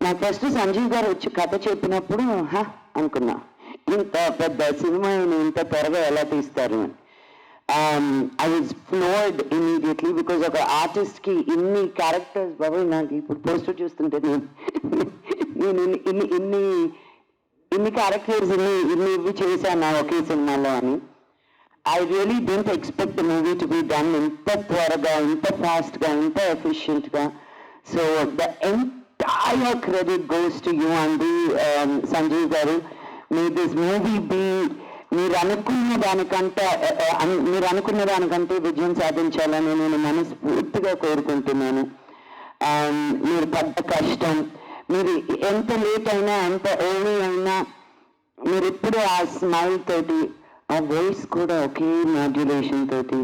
నాకు ఫస్ట్ సంజీవ్ గారు వచ్చి కథ చెప్పినప్పుడు అనుకున్నా, ఇంత పెద్ద సినిమా ఇంత త్వరగా ఎలా తీస్తారు అని. I was floored immediately because ఒక ఆర్టిస్ట్కి ఇన్ని క్యారెక్టర్స్ బాబు. నాకు ఇప్పుడు పోస్టర్ చూస్తుంటే నేను ఇన్ని క్యారెక్టర్స్ ఇవి చేశాను ఒకే సినిమాలో అని. I really didn't expect the movie to be done ఇంత త్వరగా, ఇంత ఫాస్ట్గా, ఇంత ఎఫిషియెంట్గా. So the entire credit goes to you and Sanjeev garu. May this movie be మీరు అనుకున్న దానికంటే విజయం సాధించాలని నేను మనస్ఫూర్తిగా కోరుకుంటున్నాను. మీరు పడ్డ కష్టం, మీరు ఎంత లేట్ అయినా, ఎంత ఎర్లీ అయినా, మీరు ఎప్పుడు ఆ స్మైల్ తోటి, ఆ వాయిస్ కూడా ఒకే మాడ్యులేషన్ తోటి,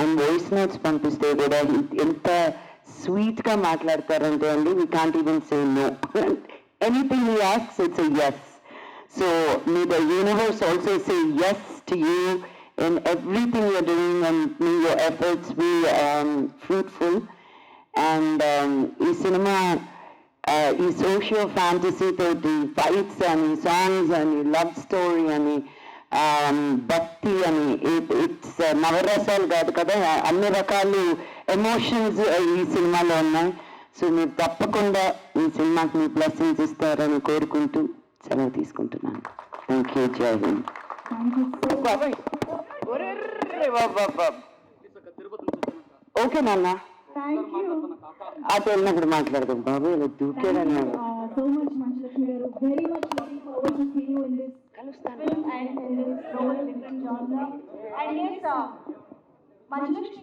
అండ్ వాయిస్ నోట్స్ పంపిస్తే కూడా ఎంత స్వీట్గా మాట్లాడతారంటే అండి, we can't even say no. Anything he asks it's a yes. So may the universe also say yes to you in everything you're doing, and may your efforts be fruitful. And ఈ cinema ఈ socio fantasy తోటి fights అని, songs అని, love story అని, భక్తి అని, it's నవరసాలు కాదు కదా, అన్ని రకాలు ఎమోషన్స్ ఈ సినిమాలో ఉన్నాయి. సో మీరు తప్పకుండా ఈ సినిమాకి మీ బ్లెస్సింగ్స్ ఇస్తారని కోరుకుంటూ సెలవు తీసుకుంటున్నాను. Thank you. జై హింద్. ఓకే నాన్న, అటు వెళ్ళినప్పుడు మాట్లాడదాం బాబు. ఇలా దూకేదన్నాడు. మంచులక్ష్మి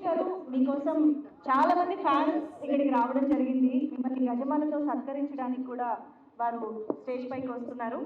గారు, మీకోసం చాలా మంది ఫ్యాన్స్ ఇక్కడికి రావడం జరిగింది. మిమ్మల్ని గజమాలతో సత్కరించడానికి కూడా వారు స్టేజ్ పైకి వస్తున్నారు.